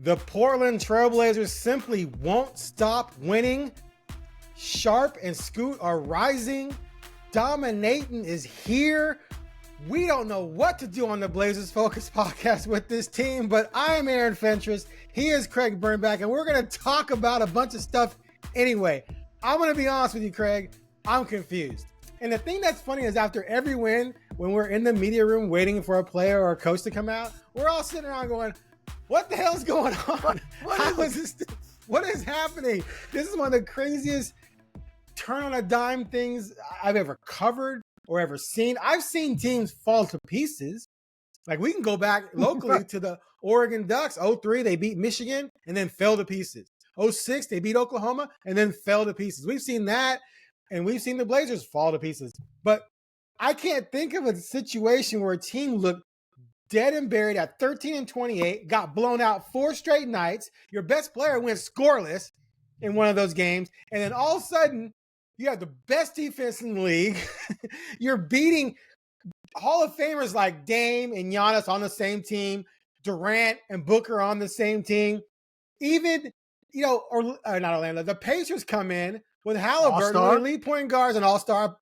The Portland Trailblazers simply won't stop winning. Sharp and Scoot are rising. Dominating is here. We don't know what to do on the Blazers Focus podcast with this team, but I am Aaron Fentress. He is Craig Birnbach, and we're going to talk about a bunch of stuff anyway. I'm going to be honest with you, Craig. I'm confused. And the thing that's funny is after every win, when we're in the media room waiting for a player or a coach to come out, we're all sitting around going, what the hell's going on? What is happening? This is one of the craziest turn on a dime things I've ever covered or ever seen. I've seen teams fall to pieces. Like we can go back locally to the Oregon Ducks. 03, they beat Michigan and then fell to pieces. 06, they beat Oklahoma and then fell to pieces. We've seen that, and we've seen the Blazers fall to pieces. But I can't think of a situation where a team looked dead and buried at 13-28, got blown out 4 straight nights. Your best player went scoreless in one of those games. And then all of a sudden, you have the best defense in the league. You're beating Hall of Famers like Dame and Giannis on the same team. Durant and Booker on the same team. Even, not Orlando. The Pacers come in with Halliburton, one of the lead point guards, an all-star.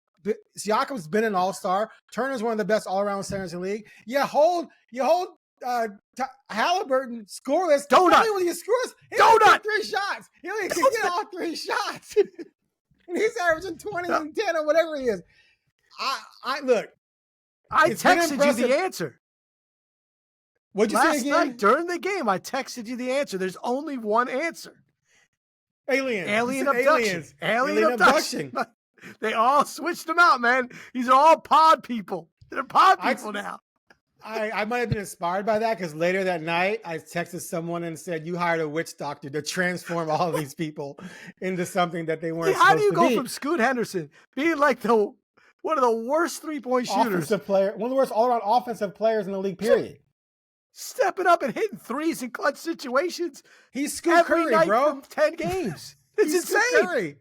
Siakam's been an all-star. Turner's one of the best all-around centers in the league. You hold Halliburton scoreless. Donut. When you scoreless, he Donut. only 3 shots. He only can get all 3 shots. And he's averaging 20 and 10 or whatever he is. I look. I texted you the answer. What'd you say again? Last night during the game, I texted you the answer. There's only one answer. Alien abduction. They all switched them out, man. These are all pod people. They're pod people now. I might have been inspired by that because later that night, I texted someone and said, you hired a witch doctor to transform all of these people into something that they weren't supposed to be. How do you go from Scoot Henderson being like one of the worst three-point shooters, one of the worst all-around offensive players in the league, period, stepping up and hitting threes in clutch situations? He's Scoot Curry, bro. 10 games. It's insane. Curry.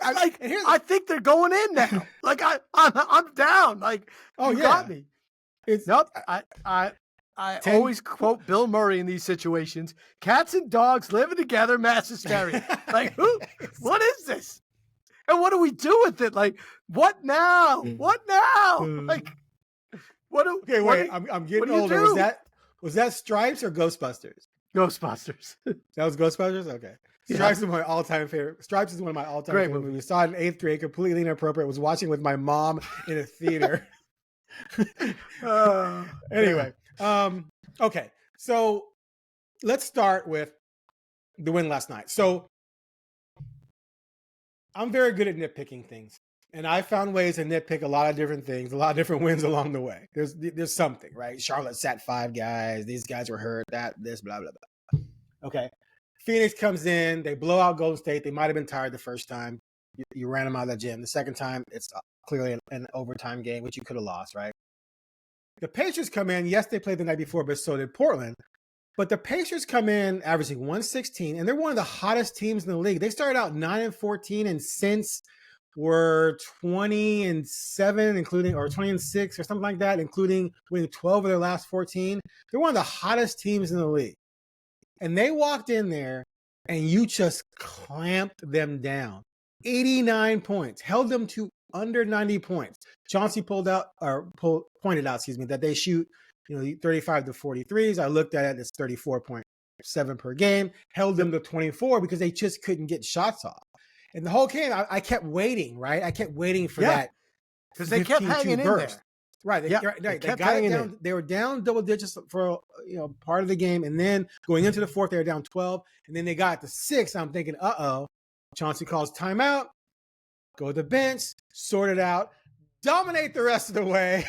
I think they're going in now. Like I'm down. Like, you got me. I always quote Bill Murray in these situations. Cats and dogs living together, mass hysteria. Like, what is this? And what do we do with it? Like, what now? What now? Like, I'm getting older. Was that Stripes or Ghostbusters? Ghostbusters. That was Ghostbusters? Okay. Stripes is my all-time favorite. Stripes is one of my all-time favorite movies. We saw it in 8th grade, completely inappropriate. Was watching with my mom in a theater. Anyway, okay. So let's start with the win last night. So I'm very good at nitpicking things, and I found ways to nitpick a lot of different things, a lot of different wins along the way. There's something, right? Charlotte sat 5 guys. These guys were hurt. This, blah, blah, blah. Okay. Phoenix comes in. They blow out Golden State. They might have been tired the first time. You ran them out of the gym. The second time, it's clearly an overtime game, which you could have lost, right? The Pacers come in. Yes, they played the night before, but so did Portland. But the Pacers come in averaging 116, and they're one of the hottest teams in the league. They started out 9-14, and since were 20-7, including, or 20-6 or something like that, including winning 12 of their last 14. They're one of the hottest teams in the league. And they walked in there, and you just clamped them down. 89 points, held them to under 90 points. Chauncey pointed out, that they shoot 35 to 43s. I looked at it, it's 34.7 per game. Held them to 24 because they just couldn't get shots off. And the whole game, I kept waiting, right? I kept waiting for that. Because they kept hanging in there. Right. They got it down. They were down double digits for part of the game. And then going into the fourth, they were down 12. And then they got to 6. I'm thinking, Chauncey calls timeout. Go to the bench, sort it out, dominate the rest of the way,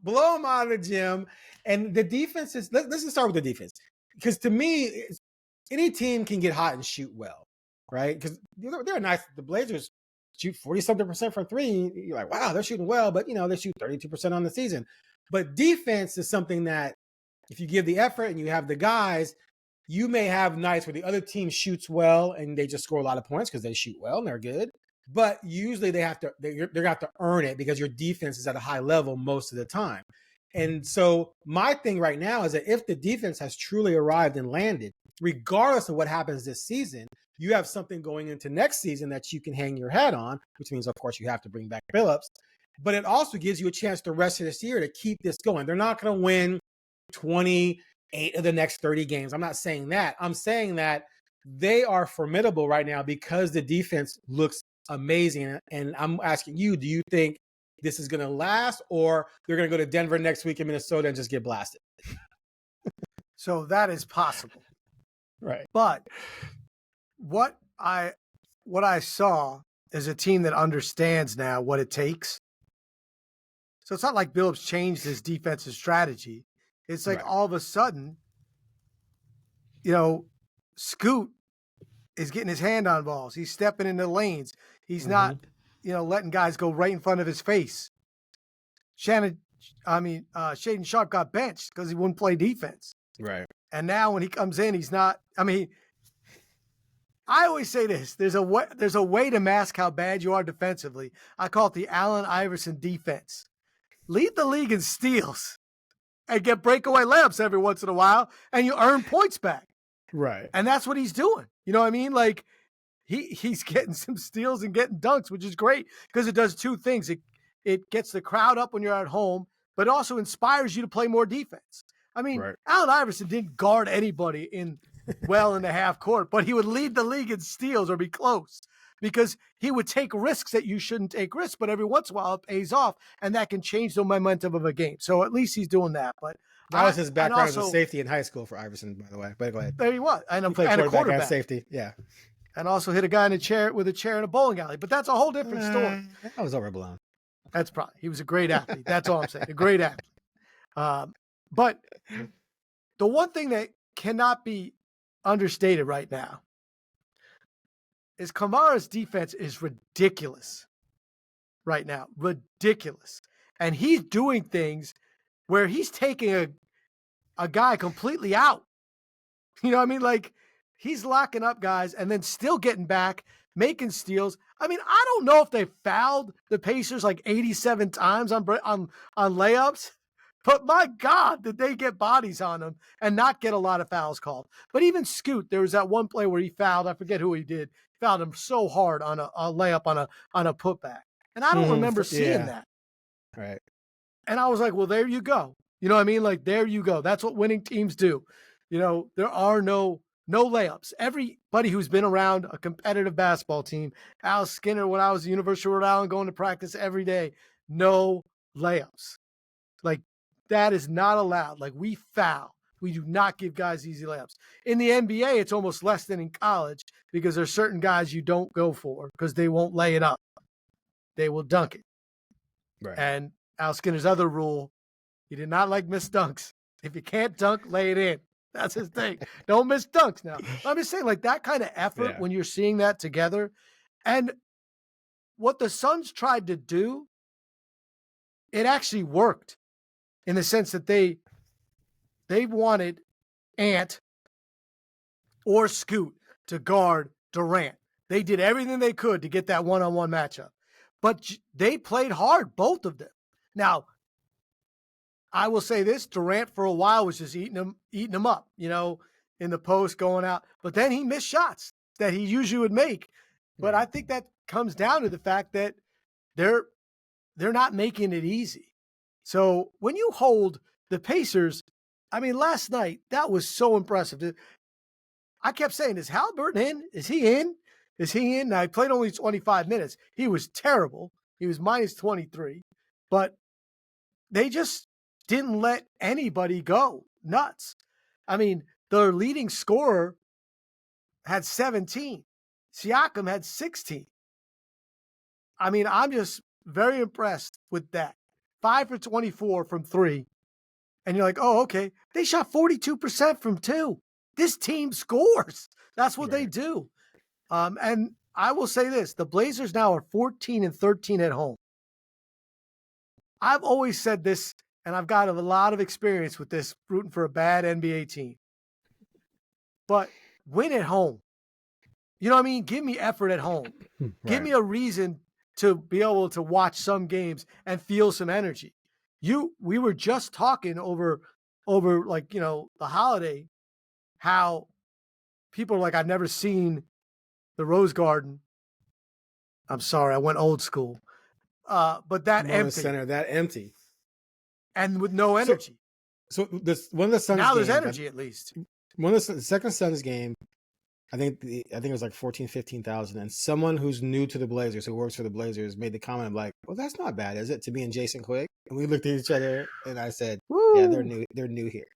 blow them out of the gym. And the defense is, let's just start with the defense. Because to me, any team can get hot and shoot well, right? Because they're nice. The Blazers shoot 40-something% from 3. You're like, wow, they're shooting well, but they shoot 32% on the season. But defense is something that if you give the effort and you have the guys, you may have nights where the other team shoots well and they just score a lot of points because they shoot well and they're good. But usually they have to earn it because your defense is at a high level most of the time. And so my thing right now is that if the defense has truly arrived and landed, regardless of what happens this season, you have something going into next season that you can hang your hat on, which means, of course, you have to bring back Billups. But it also gives you a chance the rest of this year to keep this going. They're not going to win 28 of the next 30 games. I'm not saying that. I'm saying that they are formidable right now because the defense looks amazing. And I'm asking you, do you think this is going to last, or they're going to go to Denver next week in Minnesota and just get blasted? So that is possible. Right. But what I saw is a team that understands now what it takes. So it's not like Billups changed his defensive strategy. It's like all of a sudden, Scoot is getting his hand on balls. He's stepping into lanes. He's not, letting guys go right in front of his face. Shaden Sharp got benched because he wouldn't play defense. Right. And now when he comes in, he's not. I always say this: there's a way to mask how bad you are defensively. I call it the Allen Iverson defense. Lead the league in steals and get breakaway layups every once in a while, and you earn points back. Right. And that's what he's doing. You know what I mean? Like he's getting some steals and getting dunks, which is great because it does two things. It gets the crowd up when you're at home, but it also inspires you to play more defense. Allen Iverson didn't guard anybody in the half court, but he would lead the league in steals or be close because he would take risks that you shouldn't take risks, but every once in a while it pays off, and that can change the momentum of a game. So at least he's doing that. But that was his background as a safety in high school for Iverson, by the way. But go ahead. There he was. And he played a quarterback. And safety, yeah. And also hit a guy in a chair with a chair in a bowling alley. But that's a whole different story. That was overblown. That's probably. He was a great athlete. That's all I'm saying. A great athlete. But the one thing that cannot be understated right now is Kamara's defense is ridiculous right now. Ridiculous. And he's doing things where he's taking a guy completely out. You know what I mean? Like, he's locking up guys and then still getting back, making steals. I don't know if they fouled the Pacers like 87 times on layups, but my God, did they get bodies on them and not get a lot of fouls called. But even Scoot, there was that one play where he fouled. I forget who he did. He fouled him so hard on a layup on a putback. And I don't remember seeing that. Right. And I was like, well, there you go. You know what I mean? Like, there you go. That's what winning teams do. There are no layups. Everybody who's been around a competitive basketball team, Al Skinner, when I was at the University of Rhode Island, going to practice every day, no layups. Like, that is not allowed. Like, we foul. We do not give guys easy layups. In the NBA, it's almost less than in college because there's certain guys you don't go for because they won't lay it up. They will dunk it. Right. And Al Skinner's other rule, he did not like missed dunks. If you can't dunk, lay it in. That's his thing. Don't miss dunks now. I'm just saying, like, that kind of effort when you're seeing that together. And what the Suns tried to do, it actually worked in the sense that they wanted Ant or Scoot to guard Durant. They did everything they could to get that one-on-one matchup. But they played hard, both of them. Now, I will say this, Durant for a while was just eating them up, in the post going out. But then he missed shots that he usually would make. But I think that comes down to the fact that they're not making it easy. So when you hold the Pacers, last night, that was so impressive. I kept saying, is Halliburton in? Is he in? Is he in? Now, he played only 25 minutes. He was terrible. He was minus 23. But they just didn't let anybody go nuts. Their leading scorer had 17. Siakam had 16. I'm just very impressed with that. 5 for 24 from 3. And you're like, oh, okay. They shot 42% from 2. This team scores. That's what they do. And I will say this, the Blazers now are 14-13 at home. I've always said this, and I've got a lot of experience with this, rooting for a bad NBA team. But win at home. You know what I mean? Give me effort at home. Give me a reason to be able to watch some games and feel some energy. we were just talking over like, the holiday, how people are like, I've never seen the Rose Garden. I'm sorry, I went old school. But that Mona's empty. Center, that empty. And with no energy. So this one of the Suns now games, there's energy at least. One of the second Suns game, I think it was like 15,000, and someone who's new to the Blazers, who works for the Blazers, made the comment of like, "Well, that's not bad, is it?" To me and Jason Quick, and we looked at each other, and I said, Woo. "Yeah, they're new here."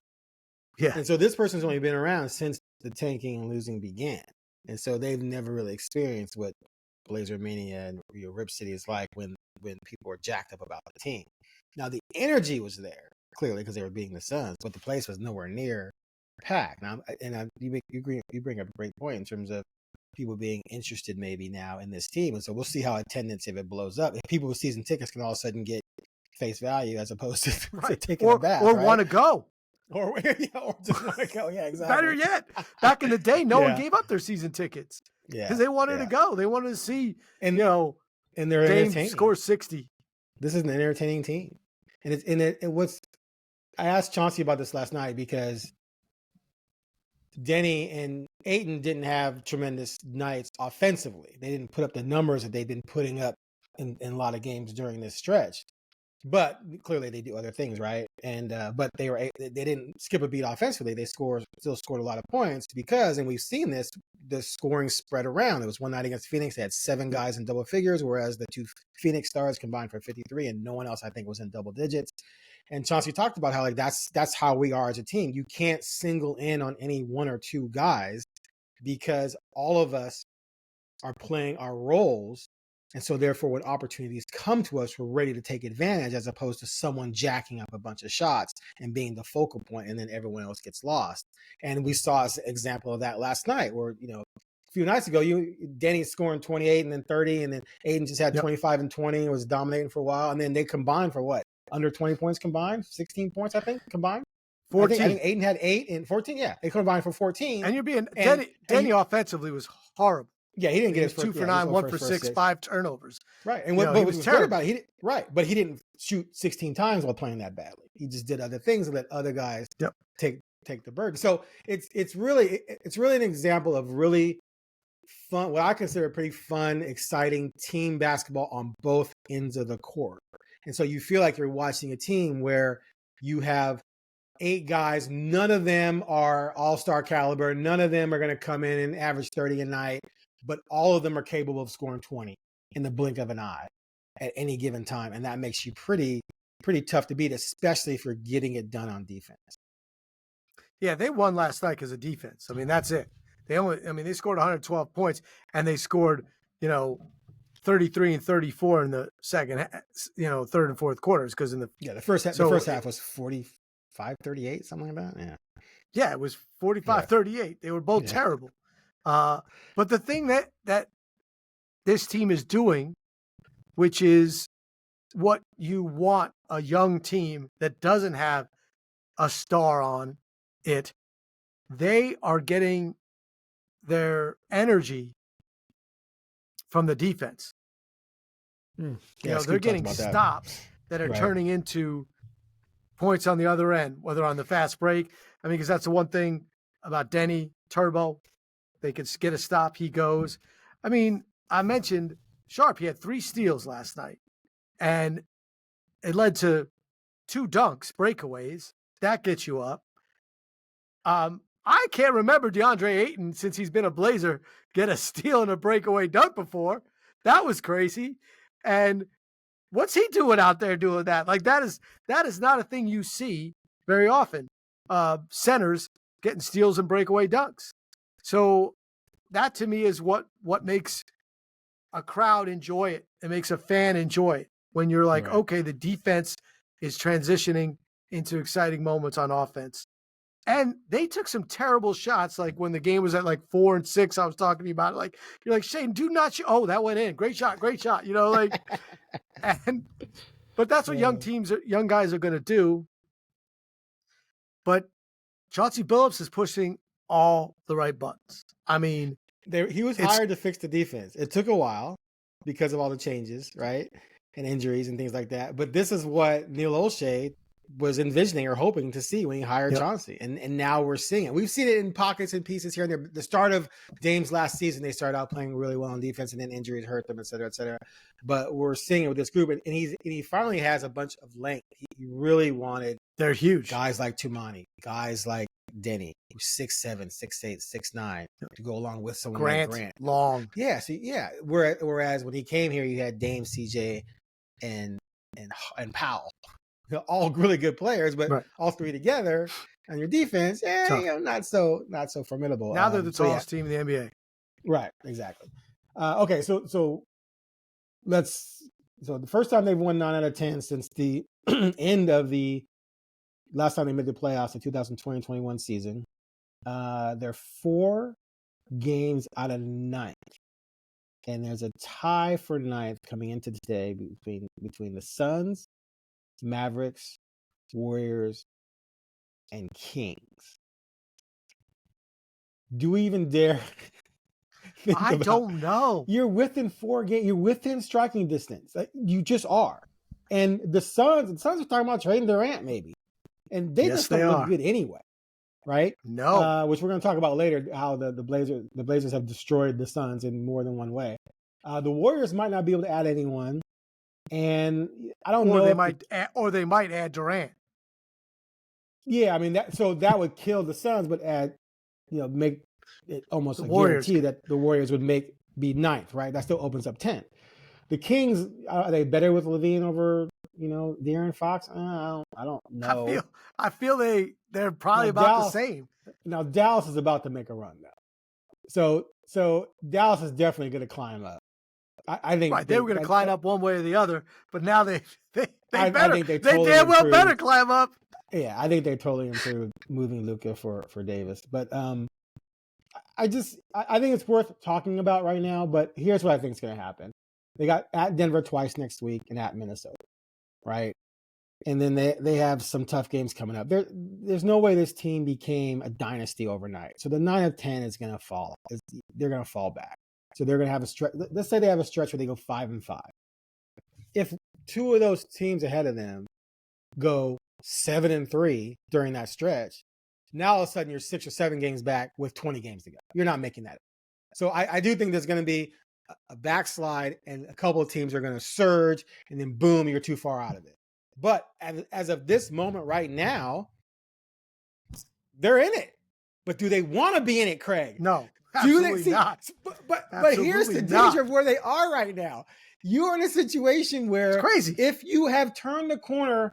Yeah. And so this person's only been around since the tanking and losing began, and so they've never really experienced what Blazer Mania and Rip City is like when people are jacked up about the team. Now the energy was there clearly because they were beating the Suns, but the place was nowhere near packed. Now, you bring up a great point in terms of people being interested maybe now in this team, and so we'll see how attendance, if it blows up, if people with season tickets can all of a sudden get face value as opposed to taking a bath, or want to go. Or just want to go. Yeah, exactly. Better yet, back in the day, no one gave up their season tickets. Yeah, because they wanted to go. They wanted to see, and they're Dame score 60. This is an entertaining team, and it was. I asked Chauncey about this last night because Denny and Ayton didn't have tremendous nights offensively. They didn't put up the numbers that they've been putting up in a lot of games during this stretch. But clearly they do other things, right? And but they didn't skip a beat offensively. They still scored a lot of points because, and we've seen this, the scoring spread around. It was one night against Phoenix. They had 7 guys in double figures, whereas the 2 Phoenix stars combined for 53, and no one else I think was in double digits. And Chauncey talked about how like that's how we are as a team. You can't single in on any 1 or 2 guys because all of us are playing our roles. And so therefore, when opportunities come to us, we're ready to take advantage, as opposed to someone jacking up a bunch of shots and being the focal point, and then everyone else gets lost. And we saw an example of that last night where, a few nights ago, Denny's scoring 28 and then 30, and then Ayton just had 25 and 20 and was dominating for a while. And then they combined for what? Under 20 points combined? 16 points, I think, combined? 14. I think Ayton had 8 and 14. Yeah, they combined for 14. And Denny offensively was horrible. Yeah, he didn't get his first, 2 for 9, 1 for 6, 5 turnovers. Right, and what was terrible about it, but he didn't shoot 16 times while playing that badly. He just did other things and let other guys take the burden. So it's really an example of really fun, what I consider pretty fun, exciting team basketball on both ends of the court. And so you feel like you're watching a team where you have 8 guys. None of them are all-star caliber. None of them are going to come in and average 30 a night. But all of them are capable of scoring 20 in the blink of an eye at any given time. And that makes you pretty tough to beat, especially if you're getting it done on defense. Yeah, they won last night because of defense. I mean, that's it. They scored 112 points, and they scored, 33 and 34 in the second, third and fourth quarters. Because the first half was 45-38, something like that. Yeah, it was 45-38. They were both terrible. But the thing that this team is doing, which is what you want a young team that doesn't have a star on it, they are getting their from the defense. They're getting stops that are turning into points on the other end, whether on the fast break. I mean, because that's the one thing about Denny, Turbo. They could get a stop, he goes. I mean, I mentioned Sharp. He had 3 steals last night, and it led to 2 dunks, breakaways. That gets you up. I can't remember DeAndre Ayton, since he's been a Blazer, get a steal and a breakaway dunk before. That was crazy. And what's he doing out there doing that? Like, that is not a thing you see very often. Centers getting steals and breakaway dunks. So that to me is what makes a crowd enjoy it. It makes a fan enjoy it when you're like, okay, the defense is transitioning into exciting moments on offense. And they took some terrible shots, like when the game was at like 4 and 6. I was talking to you about it. Like, you're like, Shane, do not shoot. Oh, that went in. Great shot. But that's what young guys are going to do. But Chauncey Billups is pushing all the right buttons. I mean, he was hired to fix the defense. It took a while because of all the changes, right? and injuries and things like that. But this is what Neil Olshey was envisioning or hoping to see when he hired Chauncey. And now we're seeing it. We've seen it in pockets and pieces here and there. The start of Dame's last season, they started out playing really well on defense, and then injuries hurt them, et cetera, et cetera. But we're seeing it with this group, and he finally has a bunch of length. He really wanted they're huge guys like Tumani, guys like Denny, 6'7", 6'8", 6'9", to go along with someone like Grant. Long. Yeah. So whereas when he came here, you had Dame, CJ, and Powell. All really good players, but all three together on your defense, not so formidable. Now they're the tallest team in the NBA. Right, exactly. Okay, so the first time they've won 9 out of 10 since the end of the last time they made the playoffs, the 2020-21 season. They're 4 games out of 9th, and there's a tie for 9th coming into today between the Suns, Mavericks, Warriors, and Kings. Do we even dare? I don't know. You're within 4 games. You're within striking distance. You just are. And the Suns are talking about trading Durant maybe, and they just don't look good anyway, right? No. Which we're going to talk about later. How the Blazers have destroyed the Suns in more than one way. The Warriors might not be able to add anyone. And I don't know. They might add Durant. Yeah, I mean that would kill the Suns, but make it almost a guarantee that the Warriors would be 9th, right? That still opens up 10th. The Kings, are they better with Levine over De'Aaron Fox? I don't know. I feel they're probably about the same. Now Dallas is about to make a run now, so Dallas is definitely going to climb up. I think they were going to climb up one way or the other, but now they damn well better climb up. Yeah, I think they totally improved moving Luka for Davis. But I think it's worth talking about right now. But here's what I think is going to happen: they got at Denver twice next week and at Minnesota, right? And then they have some tough games coming up. There's no way this team became a dynasty overnight. So the 9 of 10 is going to fall. They're going to fall back. So they're going to have a stretch. Let's say they have a stretch where they go 5-5. If 2 of those teams ahead of them go 7-3 during that stretch, now all of a sudden you're 6 or 7 games back with 20 games to go. You're not making that. So I do think there's going to be a backslide, and a couple of teams are going to surge, and then boom, you're too far out of it. But as of this moment right now, they're in it. But do they want to be in it, Craig? No. Absolutely not. But here's the danger of where they are right now. You're in a situation where it's crazy. If you have turned the corner,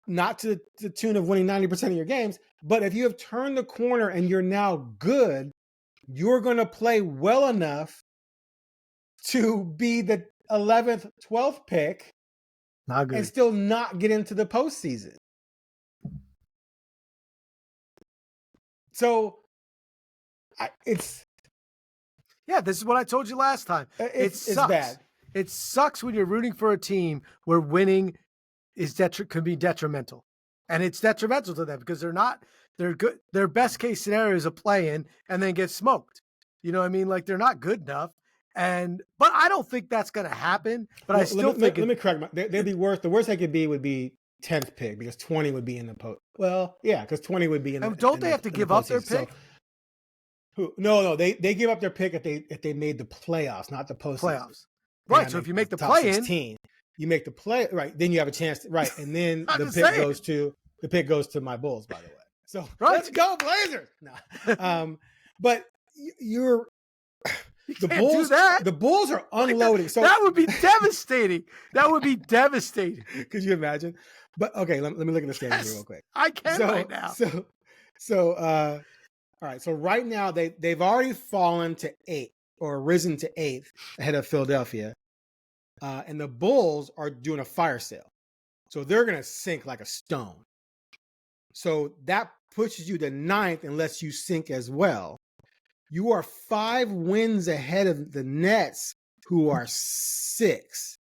not to the tune of winning 90% of your games, but if you have turned the corner and you're now good, you're going to play well enough to be the 11th, 12th pick and still not get into the postseason. So this is what I told you last time. It's bad. It sucks when you're rooting for a team where winning could be detrimental, and it's detrimental to them because they're good. Their best case scenario is a play-in and then get smoked. You know what I mean? Like they're not good enough, but I don't think that's going to happen. But I still think let me correct they'd be worse. The worst they could be would be 10th pick because 20 would be in the post. Well, yeah, because 20 would be in. Don't they have to give up their pick? No, they give up their pick if they made the playoffs, not the playoffs. Right. So if you make the play-in, you make the play right, then you have a chance to, right, and then the pick goes to my Bulls, by the way. So let's go Blazers. No. But you Bulls do that. The Bulls are unloading. So that would be devastating. That would be devastating. Could you imagine? But okay, let me look at the standings real quick. I can right now. All right. So right now they've already fallen to 8th or risen to 8th ahead of Philadelphia. And the Bulls are doing a fire sale. So they're going to sink like a stone. So that pushes you to 9th unless you sink as well. You are 5 wins ahead of the Nets, who are 6.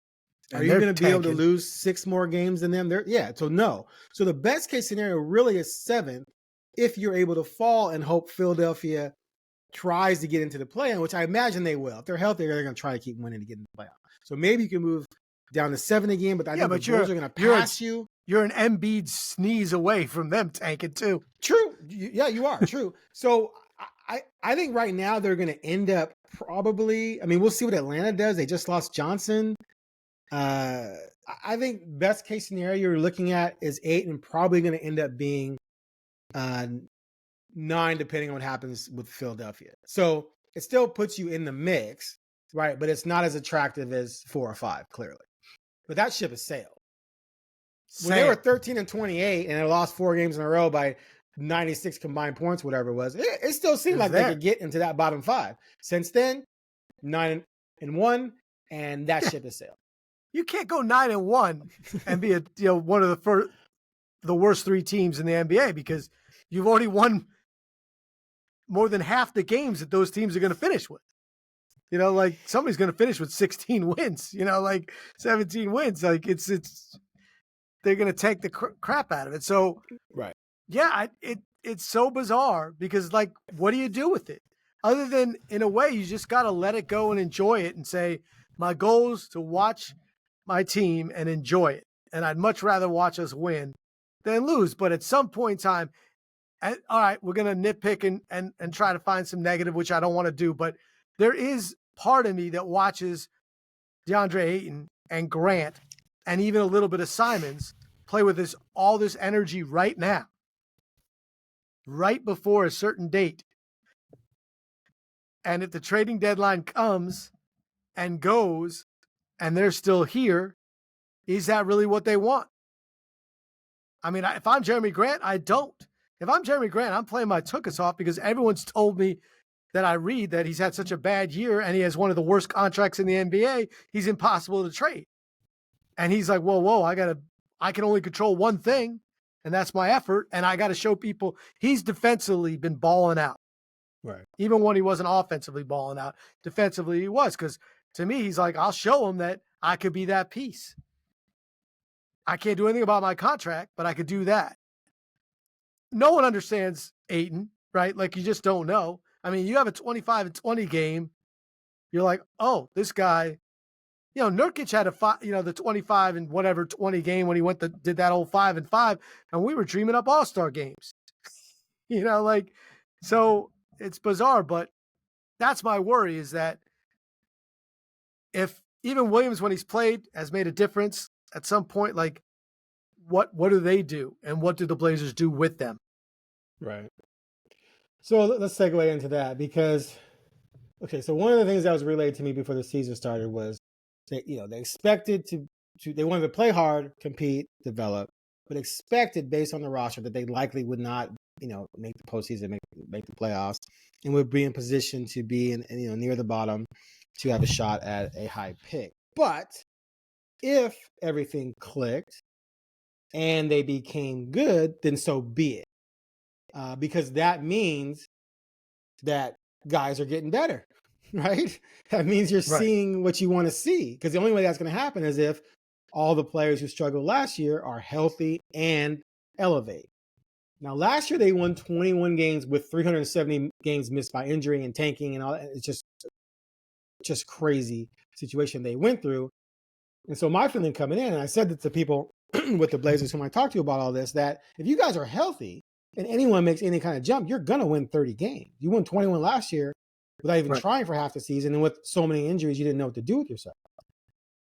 Are you going to be able to lose 6 more games than them? So no. So the best case scenario really is 7th if you're able to fall and hope Philadelphia tries to get into the play-in, which I imagine they will. If they're healthy, they're going to try to keep winning to get in the playoff. So maybe you can move down to 7 again, but I think the Bulls are going to pass you. You're an Embiid sneeze away from them tanking too. True. Yeah, you are. True. So I think right now they're going to end up probably, I mean, we'll see what Atlanta does. They just lost Johnson. I think best case scenario you're looking at is 8 and probably going to end up being 9, depending on what happens with Philadelphia. So it still puts you in the mix, right? But it's not as attractive as 4 or 5, clearly. But that ship has sailed. When they were 13 and 28 and they lost 4 games in a row by 96 combined points, whatever it was, it still seemed like they could get into that bottom 5. Since then, 9 and 1, and that ship has sailed. You can't go 9 and 1 and be one of the worst 3 teams in the NBA because you've already won more than half the games that those teams are going to finish with. Like somebody's going to finish with 16 wins. Like 17 wins. Like it's they're going to take the crap out of it. So, right. Yeah, it's so bizarre because, like, what do you do with it? Other than, in a way, you just got to let it go and enjoy it and say, my goal is to watch my team and enjoy it. And I'd much rather watch us win than lose. But at some point in time, all right, we're going to nitpick and try to find some negative, which I don't want to do. But there is part of me that watches DeAndre Ayton and Grant and even a little bit of Simons play with all this energy right now, right before a certain date. And if the trading deadline comes and goes and they're still here, is that really what they want? I mean, if I'm Jeremy Grant, I don't. If I'm Jeremy Grant, I'm playing my tuchus off because everyone's told me that I read that he's had such a bad year and he has one of the worst contracts in the NBA. He's impossible to trade. And he's like, whoa, I can only control one thing, and that's my effort. And I got to show people he's defensively been balling out. Right. Even when he wasn't offensively balling out, defensively he was. Because to me, he's like, I'll show him that I could be that piece. I can't do anything about my contract, but I could do that. No one understands Ayton, right? Like, you just don't know. I mean, you have a 25-20 game. You're like, oh, this guy, Nurkic had the 25 and whatever 20 game when he did that whole 5-5, and we were dreaming up all-star games. So it's bizarre, but that's my worry is that if even Williams, when he's played, has made a difference at some point, like what do they do? And what do the Blazers do with them? Right. So let's segue into that because, so one of the things that was relayed to me before the season started was they expected they wanted to play hard, compete, develop, but expected based on the roster that they likely would not, make the postseason, make the playoffs, and would be in position to be near the bottom to have a shot at a high pick. But if everything clicked and they became good, then so be it. Because that means that guys are getting better, right? That means you're seeing what you want to see. Because the only way that's going to happen is if all the players who struggled last year are healthy and elevate. Now, last year they won 21 games with 370 games missed by injury and tanking and all that. It's just crazy situation they went through. And so my feeling coming in, and I said that to people with the Blazers whom I talked to about all this, that if you guys are healthy and anyone makes any kind of jump, you're going to win 30 games. You won 21 last year without even trying for half the season. And with so many injuries, you didn't know what to do with yourself.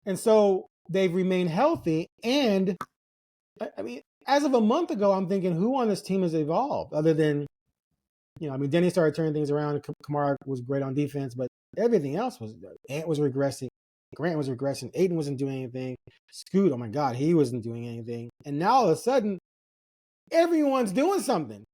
And so they've remained healthy. And I mean, as of a month ago, I'm thinking, who on this team has evolved other than, Denny started turning things around. Kamara was great on defense, but everything else Ant was regressing. Grant was regressing. Ayton wasn't doing anything. Scoot, oh my God, he wasn't doing anything. And now all of a sudden, everyone's doing something.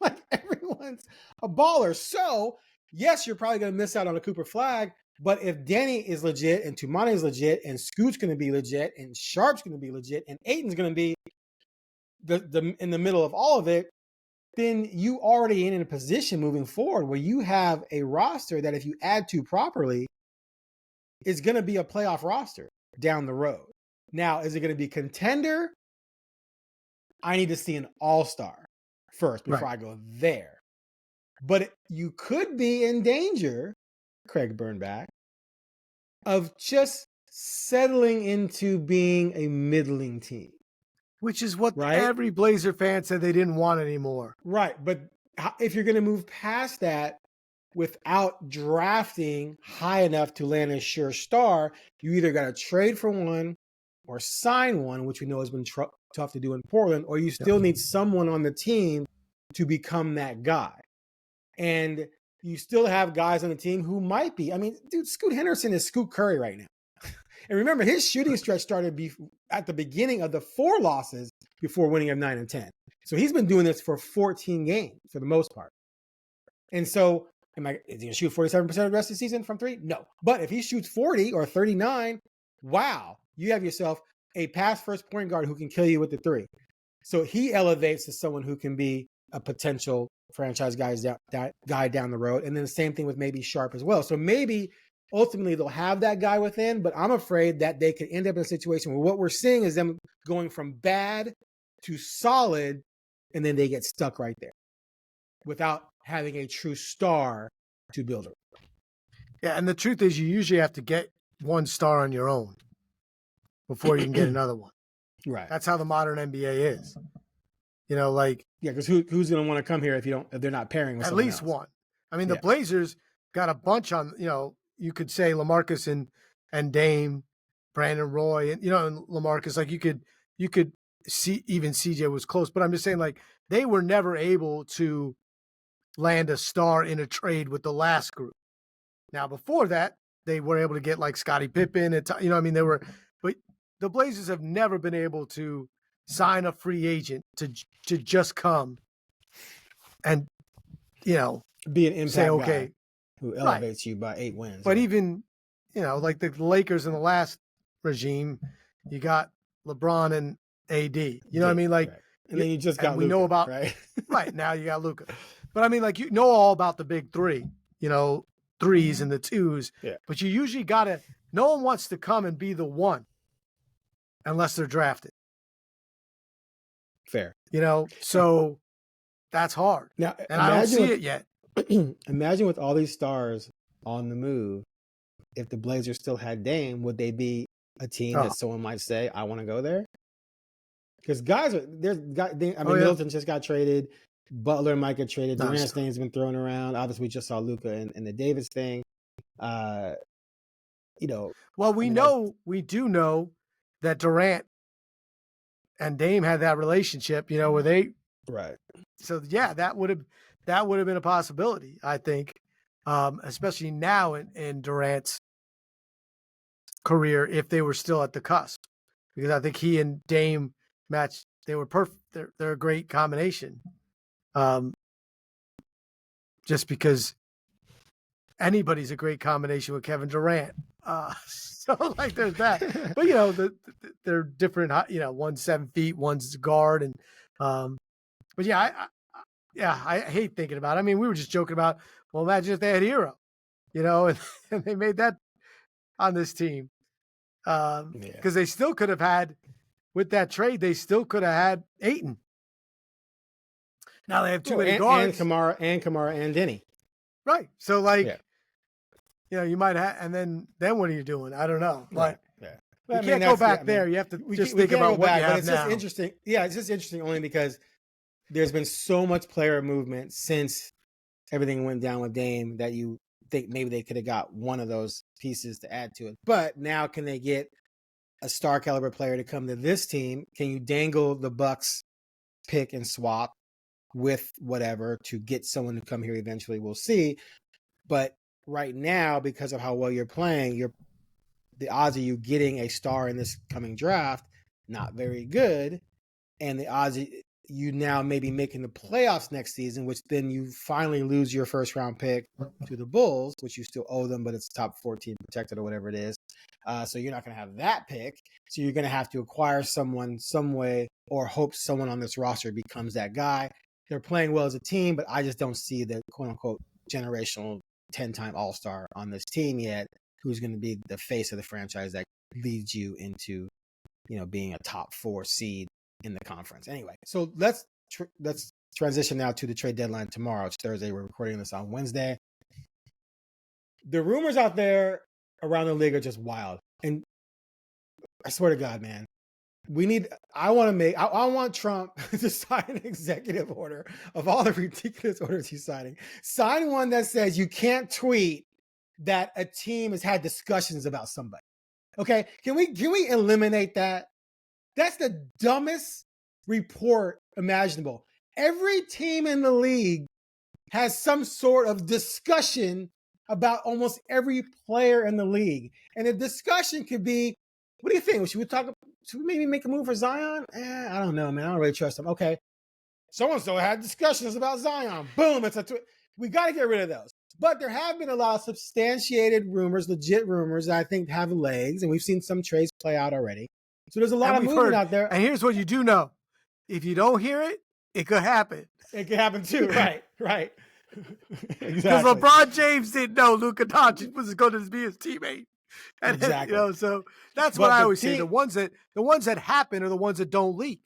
Like everyone's a baller. So, yes, you're probably going to miss out on a Cooper Flag, but if Danny is legit and Tumani is legit and Scoot's going to be legit and Sharp's going to be legit and Ayton's going to be in the middle of all of it, then you already in a position moving forward where you have a roster that if you add to properly, is going to be a playoff roster down the road. Now, is it going to be contender? I need to see an all-star first before I go there. But you could be in danger, Craig Birnbach, of just settling into being a middling team. Which is what every Blazer fan said they didn't want anymore. Right. But if you're going to move past that without drafting high enough to land a sure star, you either got to trade for one or sign one, which we know has been tough to do in Portland, or you still need someone on the team to become that guy. And you still have guys on the team who might be. I mean, dude, Scoot Henderson is Scoot Curry right now. And remember, his shooting stretch started at the beginning of the 4 losses before winning of 9 and 10. So he's been doing this for 14 games for the most part. And so, is he going to shoot 47% of the rest of the season from 3? No. But if he shoots 40 or 39, wow, you have yourself a pass-first point guard who can kill you with the 3. So he elevates to someone who can be a potential franchise guy down the road. And then the same thing with maybe Sharp as well. So maybe ultimately they'll have that guy within, but I'm afraid that they could end up in a situation where what we're seeing is them going from bad to solid, and then they get stuck right there without having a true star to build around. Yeah, and the truth is you usually have to get one star on your own before you can get another one. Right. That's how the modern NBA is. You know, like, yeah, because who's going to want to come here if they're not pairing with at someone least else? one. I mean, the Blazers got a bunch on. You could say LaMarcus and Dame, Brandon Roy, and and LaMarcus. Like you could see even CJ was close, but I'm just saying like they were never able to land a star in a trade with the last group. Now before that, they were able to get like Scottie Pippen and they were, but the Blazers have never been able to sign a free agent to just come and be an impact guy who elevates you by 8 wins. But even like the Lakers in the last regime, you got LeBron and AD. You know what I mean? Like, and then you just got we Luka, know about right now you got Luka. But I mean, like all about the big 3. Threes and the 2s. Yeah. But you usually gotta. No one wants to come and be the one unless they're drafted. Fair. So that's hard. Now, and I don't see it yet. Imagine with all these stars on the move, if the Blazers still had Dame, would they be a team that someone might say, I want to go there? Because Middleton just got traded. Butler might get traded. Durant's thing has been thrown around. Obviously, we just saw Luka and the Davis thing. Well, we do know that Durant and Dame had that relationship, where they So yeah, that would have been a possibility, I think, especially now in Durant's career if they were still at the cusp, because I think he and Dame matched. They were perfect. They're a great combination. Just because anybody's a great combination with Kevin Durant. So like there's that, but they're different. One's 7 feet, one's guard, and but yeah, I hate thinking about it. I mean, we were just joking about, well, imagine if they had Hero, and they made that on this team, because they still could have had, with that trade, they still could have had Ayton. Now they have too many guards. And Kamara and Denny. Right. So you might have, and then what are you doing? I don't know. But you can't go back there. You have to just think about what you have now. Just interesting. Yeah, it's just interesting only because there's been so much player movement since everything went down with Dame that you think maybe they could have got one of those pieces to add to it. But now can they get a star caliber player to come to this team? Can you dangle the Bucks pick and swap with whatever to get someone to come here eventually? We'll see. But right now, because of how well you're playing, the odds of you getting a star in this coming draft, not very good. And the odds of you now maybe making the playoffs next season, which then you finally lose your first round pick to the Bulls, which you still owe them, but it's top 14 protected or whatever it is. So you're not going to have that pick. So you're going to have to acquire someone some way or hope someone on this roster becomes that guy. They're playing well as a team, but I just don't see the quote unquote generational 10-time all-star on this team yet, who's going to be the face of the franchise that leads you into, being a top 4 seed in the conference. Anyway, so let's transition now to the trade deadline tomorrow. It's Thursday. We're recording this on Wednesday. The rumors out there around the league are just wild. And I swear to God, man, I want Trump to sign an executive order of all the ridiculous orders he's signing. Sign one that says you can't tweet that a team has had discussions about somebody. Okay, can we eliminate that? That's the dumbest report imaginable. Every team in the league has some sort of discussion about almost every player in the league. And the discussion could be, what do you think? Should we maybe make a move for Zion? I don't know, man. I don't really trust him. Okay. So-and-so had discussions about Zion. Boom. We got to get rid of those. But there have been a lot of substantiated rumors, legit rumors that I think have legs. And we've seen some trades play out already. So there's a lot of movement out there. And here's what you do know. If you don't hear it, it could happen. It could happen too. Right. Exactly. Because LeBron James didn't know Luka Doncic was going to be his teammate. And exactly. So that's what I always say. The ones that happen are the ones that don't leak.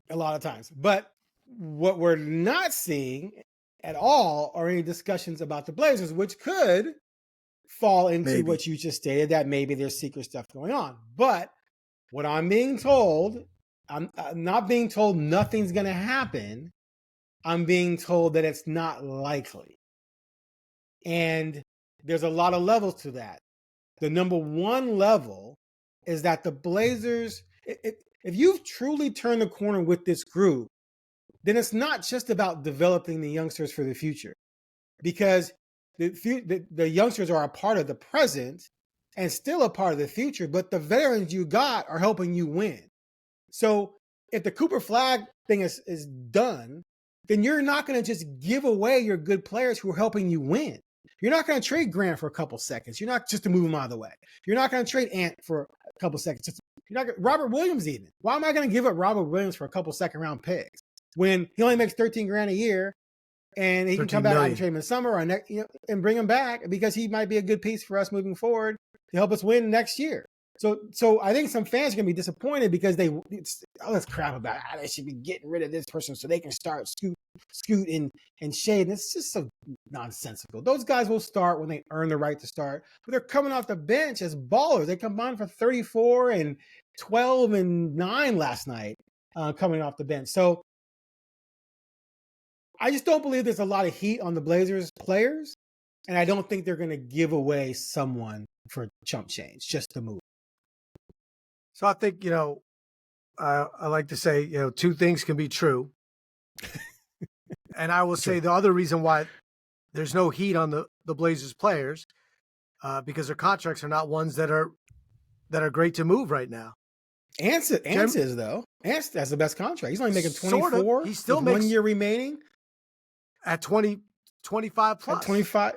A lot of times. But what we're not seeing at all are any discussions about the Blazers, which could fall into what you just stated, that maybe there's secret stuff going on. But what I'm being told, I'm not being told nothing's going to happen. I'm being told that it's not likely. And there's a lot of levels to that. The number one level is that the Blazers, if you've truly turned the corner with this group, then it's not just about developing the youngsters for the future. Because the youngsters are a part of the present and still a part of the future, but the veterans you got are helping you win. So if the Cooper Flag thing is done, then you're not going to just give away your good players who are helping you win. You're not going to trade Grant for a couple seconds. You're not just to move him out of the way. You're not going to trade Ant for a couple seconds. Robert Williams even. Why am I going to give up Robert Williams for a couple second round picks when he only makes $13,000 a year and he can come back and trade him in the summer or and bring him back because he might be a good piece for us moving forward to help us win next year. So I think some fans are going to be disappointed because all this crap about how they should be getting rid of this person so they can start Scoot and Shade. And it's just so nonsensical. Those guys will start when they earn the right to start, but they're coming off the bench as ballers. They combined for 34 and 12 and 9 last night coming off the bench. So I just don't believe there's a lot of heat on the Blazers players, and I don't think they're going to give away someone for chump change just to move. So I think, I like to say, two things can be true. And I will say the other reason why there's no heat on the Blazers players, because their contracts are not ones that are great to move right now. Ant is, though. Ant has the best contract. He's only making 24. Sort of. He still makes 1 year remaining. At 25 plus. At 25.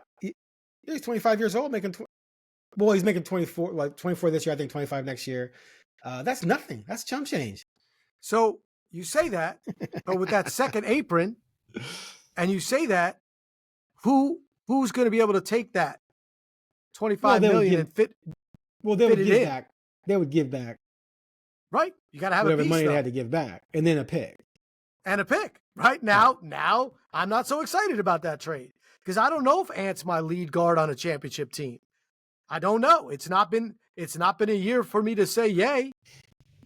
He's 25 years old making he's making 24 this year, I think 25 next year. That's nothing. That's chump change. So you say that, but with that second apron, and you say that, who's going to be able to take that $25 million and fit? Well, they would give back. They would give back. Right. You got to have whatever a piece, money they had to give back, and then a pick. And a pick. Right now, I'm not so excited about that trade because I don't know if Ant's my lead guard on a championship team. I don't know. It's not been a year for me to say yay.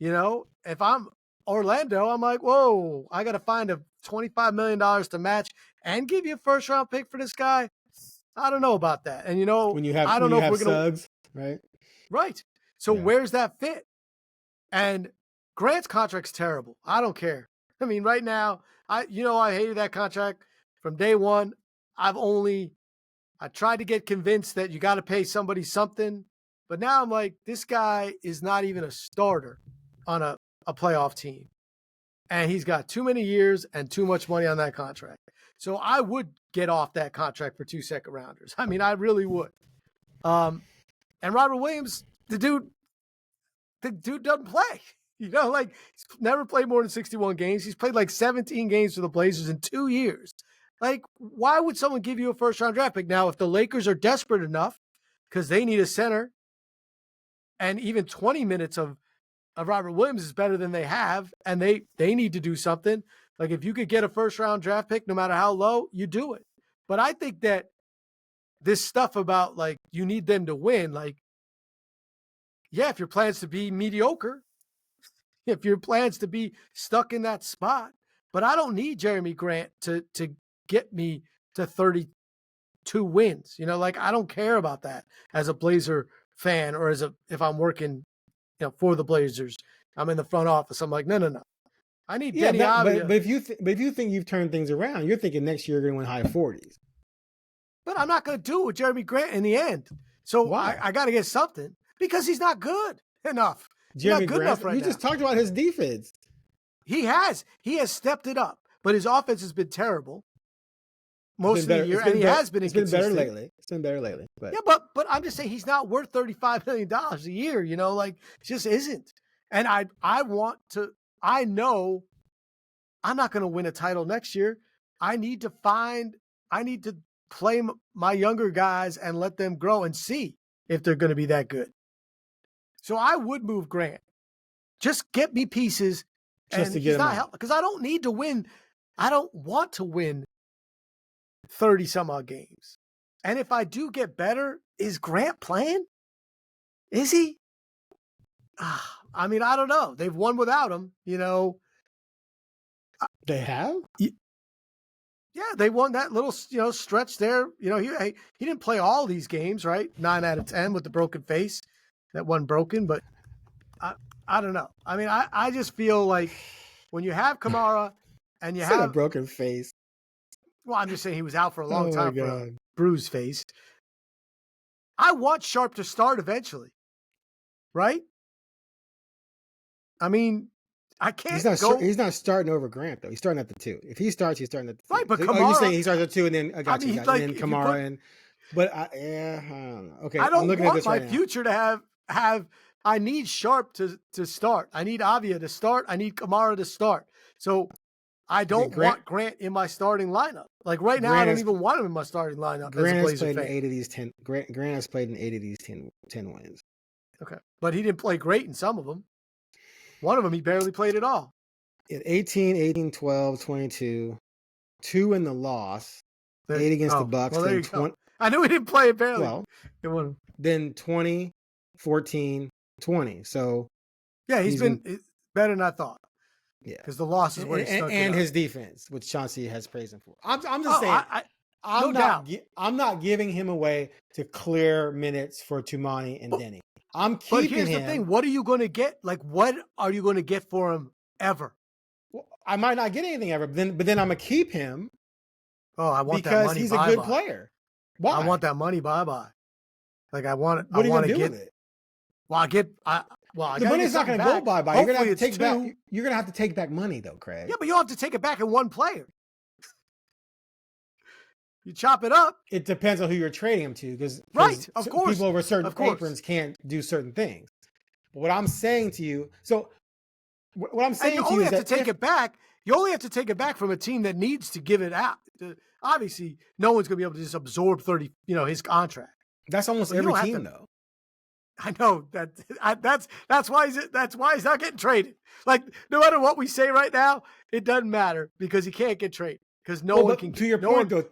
If I'm Orlando, I'm like, whoa, I got to find a $25 million to match and give you a first round pick for this guy. I don't know about that. And I don't know if we're going to, right? Right. So where's that fit? And Grant's contract's terrible. I don't care. I mean, right now, I hated that contract from day one. I tried to get convinced that you got to pay somebody something, but now I'm like, this guy is not even a starter on a playoff team. And he's got too many years and too much money on that contract. So I would get off that contract for 2 second rounders. I mean, I really would. And Robert Williams, the dude doesn't play. He's never played more than 61 games. He's played 17 games for the Blazers in 2 years. Why would someone give you a first-round draft pick? Now, if the Lakers are desperate enough because they need a center, and even 20 minutes of Robert Williams is better than they have, and they need to do something, Like if you could get a first-round draft pick, no matter how low, you do it. But I think that this stuff about like you need them to win, like, yeah, if your plans to be mediocre, if your plans to be stuck in that spot, but I don't need Jeremy Grant to get me to 32 wins. Like I don't care about that as a Blazer fan or if I'm working, for the Blazers, I'm in the front office. I'm like, no. I need Denny Avdia. But if you think you've turned things around, you're thinking next year you're going to win high 40s. But I'm not going to do it with Jeremy Grant in the end. So why? I got to get something because he's not good enough. Jeremy Grant, you just talked about his defense. He has stepped it up, but his offense has been terrible most of the year, and he has been inconsistent. It's been better lately. But. Yeah, but I'm just saying he's not worth $35 million a year. Like it just isn't. And I know I'm not going to win a title next year. I need to play my younger guys and let them grow and see if they're going to be that good. So I would move Grant. Just get me pieces. Just to get him out. Because I don't need to win. I don't want to win 30 some odd games. And if I do get better, is Grant playing? Is he? I mean, I don't know. They've won without him, They have? Yeah, they won that little, stretch there. He didn't play all these games, right? 9 out of 10 with the broken face. That wasn't broken, but I don't know. I mean, I just feel like when you have Kamara and you have a broken face. Well, I'm just saying he was out for a long time for a bruised face. I want Sharp to start eventually, right? I mean, I can't He's not starting over Grant, though. He's starting at the 2. If he starts, he's starting at the 2. Right, but Kamara... Oh, you're saying he starts at 2 and then... and then Kamara But I don't know. Okay, I don't want at this my future to have... I need Sharp to start. I need Avdia to start. I need Kamara to start. So I don't want Grant in my starting lineup. Like right now, I don't even want him in my starting lineup. Grant has played in 8 of these 10. Grant has played in 8 of these 10 wins. Okay, but he didn't play great in some of them. One of them, he barely played at all. At 18, 12, 22, 2 in the loss, 8 against the Bucks. Well, there you go. I knew he didn't play it barely. Well, then 20, 14, 20. So yeah, he's been better than I thought. Yeah, because the loss is where he stuck and his defense, which Chauncey has praised him for. I'm just saying. I'm not giving him away to clear minutes for Tumani and Denny. I'm keeping him. But here's the thing: what are you going to get? Like, what are you going to get for him ever? Well, I might not get anything ever, but then I'm gonna keep him. Oh, I want that money because he's a good player. Why? I want that money. Bye. Like I want it. What are you gonna do with it? Well, the money's not going to go bye. You're going to have to take back. You're going to have to take back money, though, Craig. Yeah, but you'll have to take it back in one player. You chop it up. It depends on who you're trading him to, because of course, people over certain aprons can't do certain things. But what I'm saying to you, what I'm saying to you is that you only have to take it back. You only have to take it back from a team that needs to give it out. Obviously, no one's going to be able to just absorb 30. His contract. That's almost every team, though. I know that's why he's not getting traded. Like no matter what we say right now, it doesn't matter because he can't get traded because no one can. To your point, though,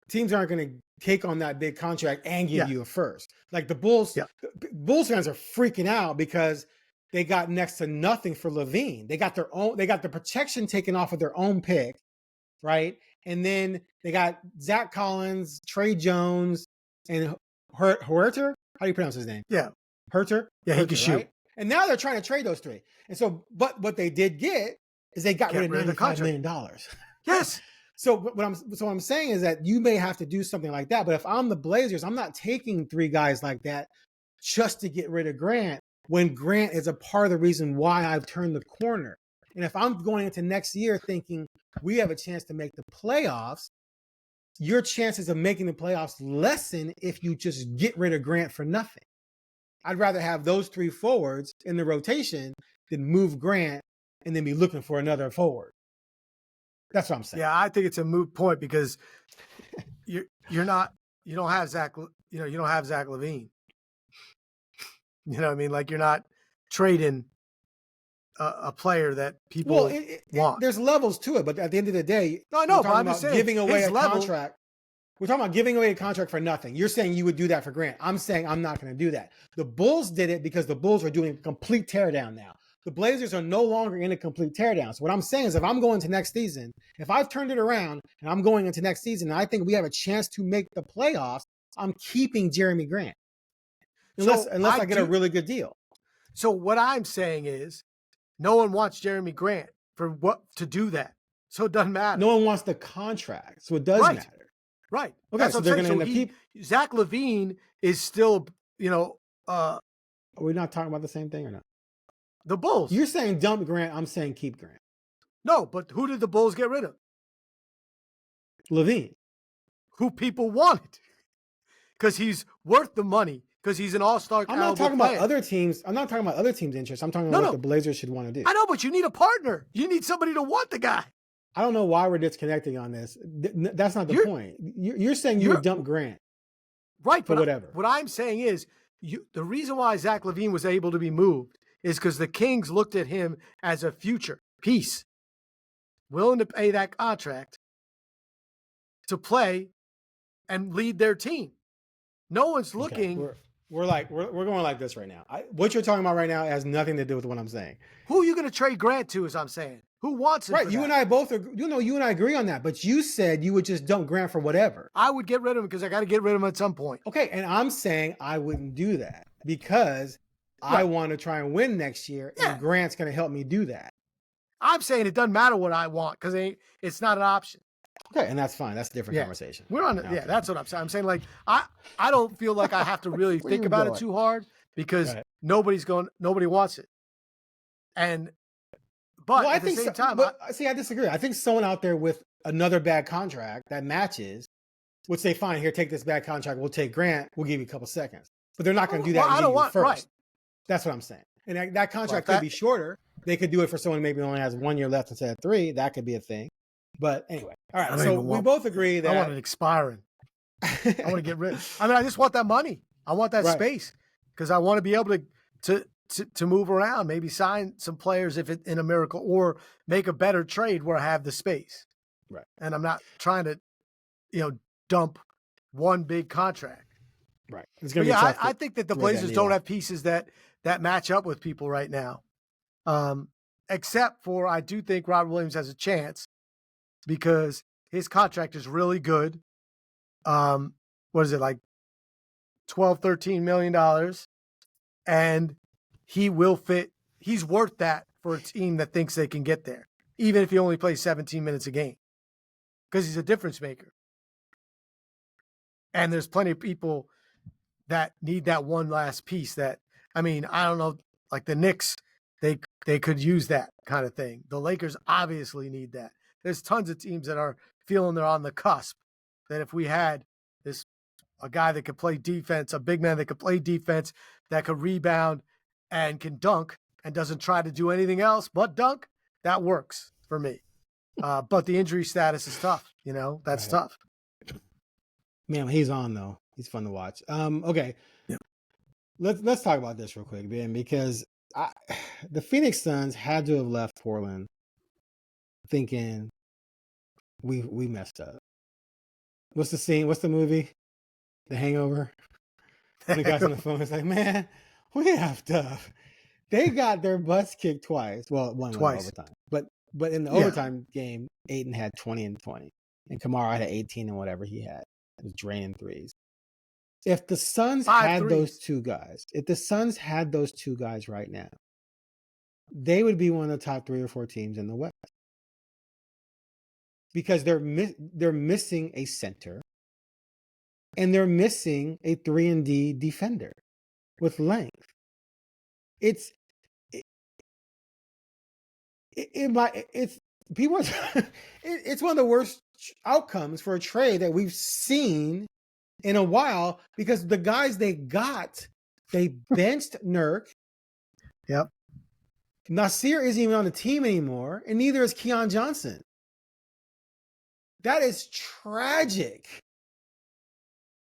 teams aren't going to take on that big contract and give you a first. Like the Bulls, Bulls fans are freaking out because they got next to nothing for Levine. They got the protection taken off of their own pick, right? And then they got Zach Collins, Trey Jones, and Huerter. How do you pronounce his name? Yeah. Herter? Yeah, he can shoot. Right? And now they're trying to trade those 3. And so, but what they did get is they got rid of $95 million. Yes. So what I'm saying is that you may have to do something like that. But if I'm the Blazers, I'm not taking 3 guys like that just to get rid of Grant when Grant is a part of the reason why I've turned the corner. And if I'm going into next year thinking we have a chance to make the playoffs, your chances of making the playoffs lessen if you just get rid of Grant for nothing. I'd rather have those 3 forwards in the rotation than move Grant and then be looking for another forward. That's what I'm saying. Yeah, I think it's a moot point because you don't have Zach Levine. You know what I mean? Like you're not trading a player that people want. There's levels to it, but at the end of the day, no, I know, but I'm just saying, giving away a contract. We're talking about giving away a contract for nothing. You're saying you would do that for Grant. I'm saying I'm not going to do that. The Bulls did it because the Bulls are doing a complete teardown now. The Blazers are no longer in a complete teardown. So what I'm saying is if I'm going to next season, if I've turned it around and I'm going into next season, and I think we have a chance to make the playoffs, I'm keeping Jeremy Grant. Unless I get a really good deal. So what I'm saying is no one wants Jeremy Grant to do that. So it doesn't matter. No one wants the contract. So it does matter. Right. Okay, so they're going to keep. Zach LaVine is still, are we not talking about the same thing or not? The Bulls. You're saying dump Grant. I'm saying keep Grant. No, but who did the Bulls get rid of? LaVine. Who people wanted. Because he's worth the money. Because he's an all-star. I'm not talking about other teams. I'm not talking about other teams' interests. I'm talking about what the Blazers should want to do. I know, but you need a partner. You need somebody to want the guy. I don't know why we're disconnecting on this. That's not the point. You're saying you would dump Grant. Right. But whatever. What I'm saying is the reason why Zach LaVine was able to be moved is because the Kings looked at him as a future piece, willing to pay that contract to play and lead their team. No one's looking. Okay. We're going like this right now. What you're talking about right now has nothing to do with what I'm saying. Who are you going to trade Grant to? As I'm saying, who wants it? Right. You and I both are. You and I agree on that. But you said you would just dump Grant for whatever. I would get rid of him because I got to get rid of him at some point. Okay, and I'm saying I wouldn't do that because I want to try and win next year, and Grant's going to help me do that. I'm saying it doesn't matter what I want because it's not an option. Okay, and that's fine. That's a different conversation. We're on it. Yeah, that's what I'm saying. I'm saying like I don't feel like I have to really think about it too hard because nobody wants it. But at the same time, I disagree. I think someone out there with another bad contract that matches would say, "Fine, here, take this bad contract. We'll take Grant. We'll give you a couple seconds." But they're not going to do that. I don't want first. Right. That's what I'm saying. And that contract could be shorter. They could do it for someone who maybe only has 1 year left instead of 3. That could be a thing. But anyway, all right. So we both agree that I want it expiring. I want to get rid. I just want that money. I want that space because I want to be able to move around, maybe sign some players if in a miracle, or make a better trade where I have the space. Right. And I'm not trying to, dump one big contract. Right. I think that the Blazers don't have pieces that match up with people right now. Except for I do think Robert Williams has a chance because his contract is really good. What is it, like $12, $13 million? And he will fit. He's worth that for a team that thinks they can get there, even if he only plays 17 minutes a game, because he's a difference maker. And there's plenty of people that need that one last piece I don't know, like the Knicks, they could use that kind of thing. The Lakers obviously need that. There's tons of teams that are feeling they're on the cusp, that if we had a guy that could play defense, a big man that could play defense, that could rebound and can dunk and doesn't try to do anything else but dunk, that works for me. But the injury status is tough. That's tough. Man, he's on though. He's fun to watch. Okay. Yeah. Let's talk about this real quick, Ben, because the Phoenix Suns had to have left Portland thinking we messed up. What's the scene? What's the movie? The Hangover. And the guy's on the phone. It's like, man, we have tough. They got their butts kicked twice. Well, twice overtime. But in the overtime game, Ayton had 20 and 20, and Kamara had 18 and whatever he had. It was draining threes. If the Suns had those two guys, right now, they would be one of the top 3 or 4 teams in the West. Because they're missing a center, and they're missing a 3-and-D defender with length. It's one of the worst outcomes for a trade that we've seen in a while, because the guys they got, they benched Nurk. Yep. Nasir isn't even on the team anymore, and neither is Keon Johnson. That is tragic.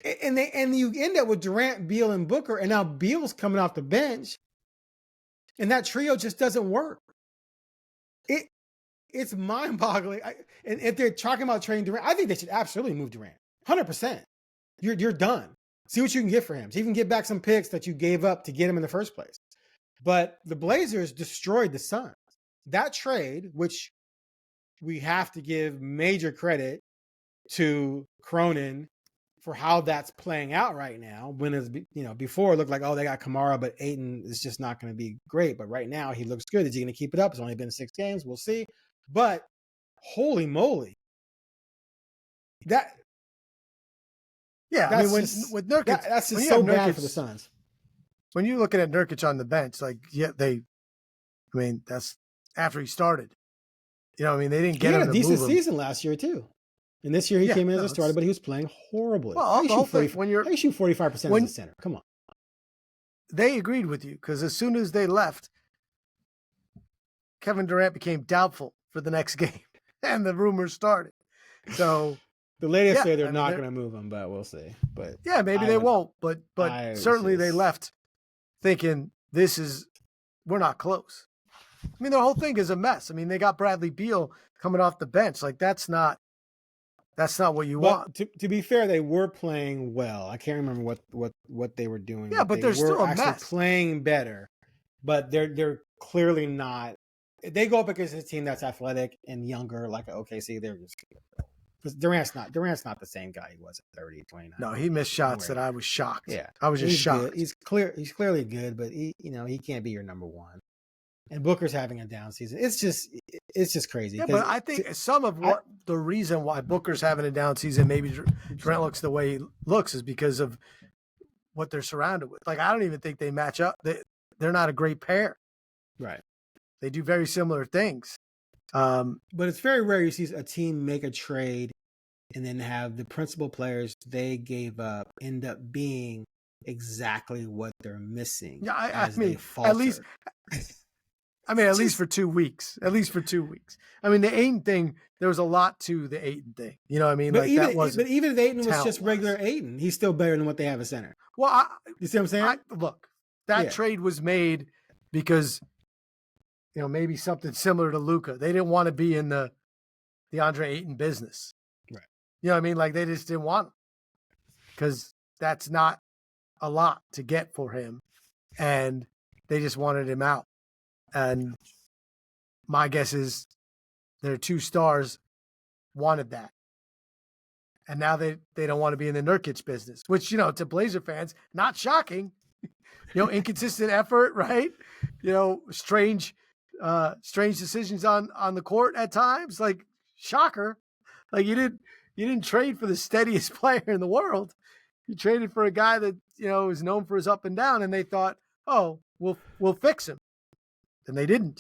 And you end up with Durant, Beal, and Booker, and now Beal's coming off the bench, and that trio just doesn't work. It's mind-boggling. And if they're talking about trading Durant, I think they should absolutely move Durant. 100%. You're done. See what you can get for him. So you can get back some picks that you gave up to get him in the first place. But the Blazers destroyed the Suns. That trade, which we have to give major credit to Cronin for how that's playing out right now. When it's, before it looked like, oh, they got Kamara, but Ayton is just not going to be great. But right now he looks good. Is he going to keep it up? It's only been 6 games. We'll see. But holy moly. I mean, with Nurkic, that's just so bad for the Suns. When you're looking at Nurkic on the bench, that's after he started. They didn't get him to move him. He had a decent season last year too. And this year he came in as a starter, but he was playing horribly. Well, the whole thing, when you shoot 45% as a center. Come on. They agreed with you because as soon as they left, Kevin Durant became doubtful for the next game, and the rumors started. So the latest say they're not going to move him, but we'll see. But maybe they won't. But certainly they left thinking we're not close. I mean, the whole thing is a mess. I mean, they got Bradley Beal coming off the bench. Like that's not what you want. To be fair, they were playing well. I can't remember what they were doing. Yeah, but they're still a mess. Playing better, but they're clearly not. They go up against a team that's athletic and younger, like OKC. They're just because Durant's not the same guy he was at 30, 29. No, he missed shots that I was shocked. Yeah, I was just shocked. Good. He's clearly good, but he can't be your number one. And Booker's having a down season. It's just crazy. Yeah, but I think the reason why Booker's having a down season, maybe Durant looks the way he looks, is because of what they're surrounded with. Like, I don't even think they match up. They're not a great pair. Right. They do very similar things. But it's very rare you see a team make a trade and then have the principal players they gave up end up being exactly what they're missing. Yeah, I mean, at least. At least for 2 weeks. At least for 2 weeks. I mean, the Ayton thing, there was a lot to the Ayton thing. You know what I mean? But even if Ayton was just regular Ayton, he's still better than what they have at center. Well, you see what I'm saying? That trade was made because, maybe something similar to Luka. They didn't want to be in the Andre Ayton business. Right. You know what I mean? Like, they just didn't want him because that's not a lot to get for him. And they just wanted him out. And my guess is their 2 stars wanted that. And now they don't want to be in the Nurkic business, which, to Blazer fans, not shocking. Inconsistent effort, right? Strange decisions on the court at times. Like, shocker. Like, you didn't trade for the steadiest player in the world. You traded for a guy that, is known for his up and down, and they thought, oh, we'll fix him. And they didn't.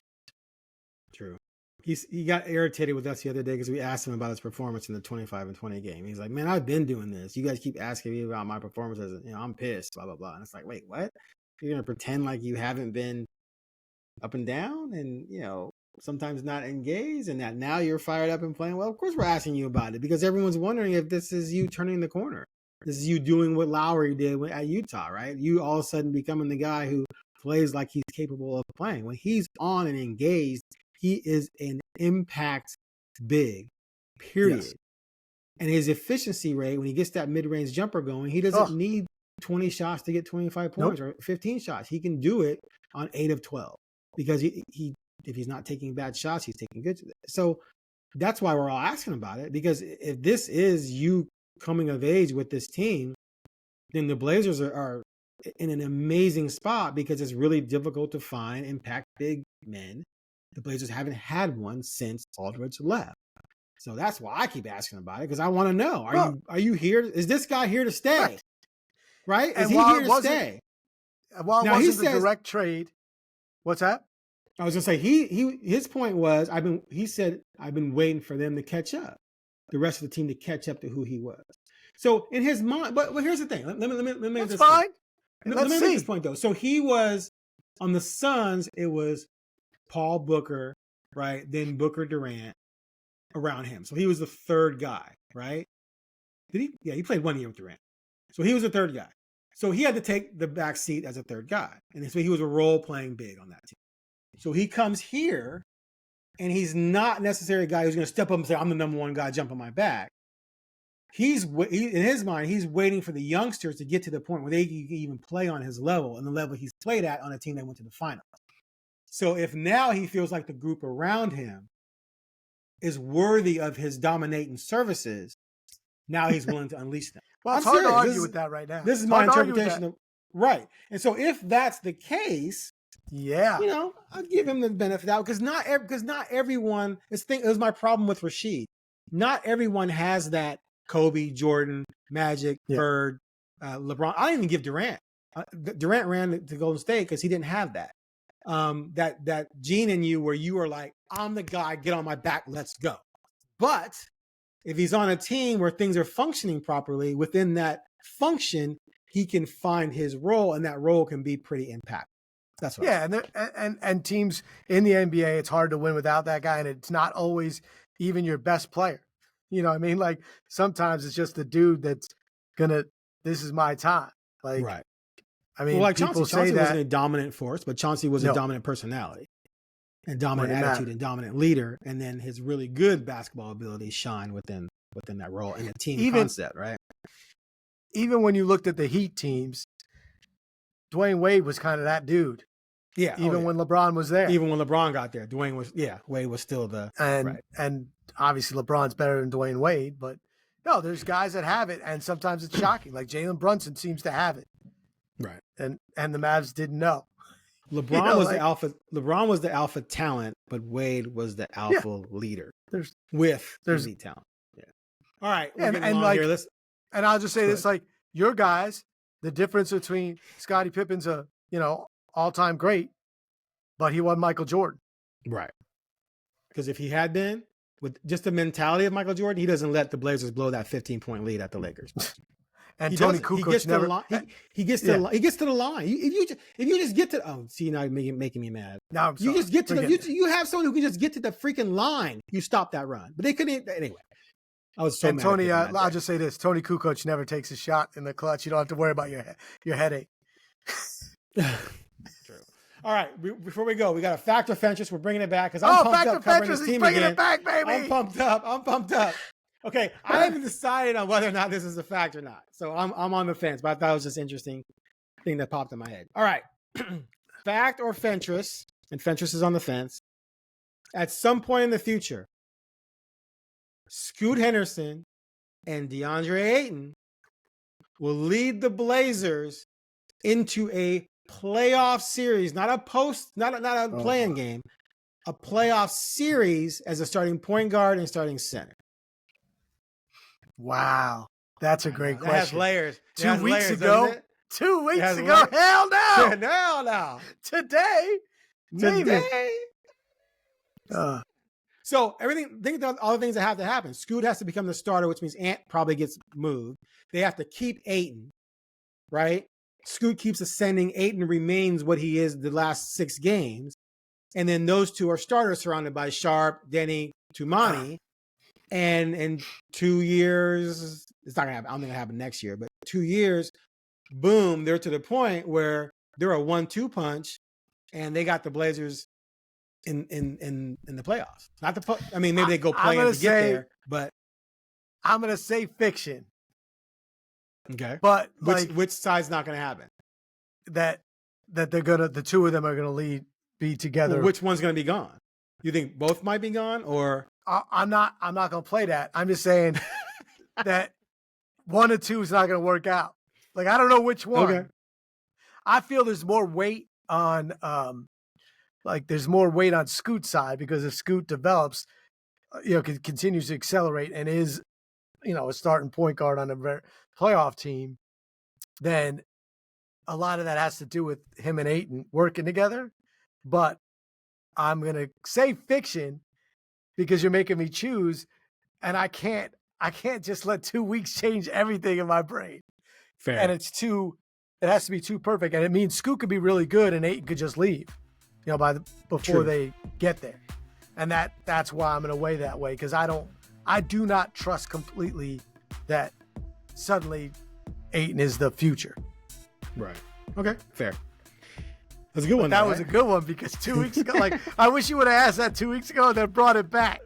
True. He got irritated with us the other day because we asked him about his performance in the 25-20 game. He's like, man, I've been doing this. You guys keep asking me about my performances. I'm pissed, blah, blah, blah. And it's like, wait, what? You're going to pretend like you haven't been up and down and, sometimes not engaged and that now you're fired up and playing? Well, of course we're asking you about it because everyone's wondering if this is you turning the corner. This is you doing what Lowry did at Utah, right? You all of a sudden becoming the guy who plays like he's capable of playing. When he's on and engaged, he is an impact big, period. Yes. And his efficiency rate, when he gets that mid-range jumper going, he doesn't need 20 shots to get 25 points or 15 shots. He can do it on 8 of 12 because he if he's not taking bad shots, he's taking good. So that's why we're all asking about it, because if this is you coming of age with this team, then the Blazers are in an amazing spot because it's really difficult to find impact big men. The Blazers haven't had one since Aldridge left. So that's why I keep asking about it, because I want to know, are you here? Is this guy here to stay? Right? Is he here to stay? While it wasn't a direct trade. What's that? I was going to say, his point was, I've been waiting for them to catch up, the rest of the team to catch up to who he was. So in his mind, but here's the thing. Let me make this fine. Let me make this point though. So he was on the Suns. It was Paul Booker, right? Then Booker Durant around him. So he was the third guy, right? Did he? Yeah, he played 1 year with Durant. So he was the third guy. So he had to take the back seat as a third guy. And so he was a role playing big on that team. So he comes here and he's not necessarily a guy who's going to step up and say, I'm the number one guy, jump on my back. In his mind, he's waiting for the youngsters to get to the point where they can even play on his level and the level he's played at on a team that went to the finals. So if now he feels like the group around him is worthy of his dominating services, now he's willing to unleash them. Well, it's hard to argue with that right now. This is my interpretation of right. And so if that's the case, I'll give him the benefit out because not everyone. It was my problem with Rasheed. Not everyone has that Kobe, Jordan, Magic, Bird, LeBron. I didn't even give Durant. Durant ran to Golden State because he didn't have that. That gene in you where you are like, I'm the guy, get on my back, let's go. But if he's on a team where things are functioning properly, within that function, he can find his role, and that role can be pretty impactful. That's what. Yeah, and teams in the NBA, it's hard to win without that guy, and it's not always even your best player. You know what I mean? Like sometimes it's just the dude that's gonna. This is my time. Like, right. I mean, like Chauncey wasn't a dominant force, but Chauncey was a dominant personality and dominant attitude and dominant leader. And then his really good basketball abilities shine within that role and the team concept, right? Even when you looked at the Heat teams, Dwayne Wade was kind of that dude. Yeah. Even when LeBron was there. Even when LeBron got there, Wade was still the and obviously LeBron's better than Dwayne Wade, but no, there's guys that have it, and sometimes it's shocking. Like Jalen Brunson seems to have it. Right. And the Mavs didn't know. LeBron was the alpha. LeBron was the alpha talent, but Wade was the alpha leader. There's elite talent. Yeah. All right. And I'll just say this: like your guys, the difference between Scottie Pippen's all-time great, but he wasn't Michael Jordan. Right. Because if he had been with just the mentality of Michael Jordan, he doesn't let the Blazers blow that 15-point lead at the Lakers. And Tony Kukoc never. He gets to the line. If you just get to now you're making me mad. No, I'm sorry. You just get to you have someone who can just get to the freaking line. You stop that run, but they couldn't anyway. I was so mad. Tony, I'll just say this: Tony Kukoc never takes a shot in the clutch. You don't have to worry about your headache. True. All right, before we go, we got a fact or Fentress. We're bringing it back because I'm pumped up covering this team again. It back, baby. I'm pumped up. Okay, I haven't decided on whether or not this is a fact or not. So I'm on the fence, but I thought it was just interesting thing that popped in my head. All right. Fact or Fentress, and Fentress is on the fence. At some point in the future, Scoot Henderson and DeAndre Ayton will lead the Blazers into a playoff series, not a play-in game, a playoff series as a starting point guard and starting center. Wow. That's a great question. It has layers. 2 weeks ago. 2 weeks ago. Hell no. Hell no. Today. So think of all the things that have to happen. Scoot has to become the starter, which means Ant probably gets moved. They have to keep Ayton, right? Scoot keeps ascending. Ayton remains what he is the last 6 games. And then those two are starters surrounded by Sharp, Denny, Tumani. And in 2 years, it's not gonna happen. I don't think it'll happen next year, but 2 years, boom, they're to the point where they're a 1-2 punch, and they got the Blazers in the playoffs. Not the maybe they go play to get there, but I'm gonna say fiction. Okay, but which side's not gonna happen? That the two of them are gonna be together. Well, which one's gonna be gone? You think both might be gone, or? I'm not going to play that. I'm just saying that 1 or 2 is not going to work out. Like, I don't know which one. Okay. I feel there's more weight on, there's more weight on Scoot's side because if Scoot develops, continues to accelerate and is, a starting point guard on a playoff team, then a lot of that has to do with him and Ayton working together. But I'm going to say fiction because you're making me choose, and I can't just let 2 weeks change everything in my brain. Fair. And it has to be too perfect. And it means Scoot could be really good and Ayton could just leave, before they get there. And that's why I'm going to weigh that way. Cause I do not trust completely that suddenly Ayton is the future. Right. Okay. Fair. That's a good one. That was a good one because 2 weeks ago, like, I wish you would have asked that 2 weeks ago and then brought it back.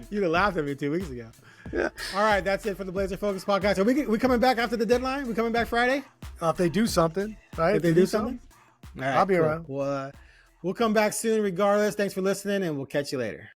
You'd have laughed at me 2 weeks ago. Yeah. All right, that's it for the Blazer Focus podcast. Are we coming back after the deadline? We coming back Friday? If they do something, right? If they do something? All right, I'll be around. We'll come back soon regardless. Thanks for listening, and we'll catch you later.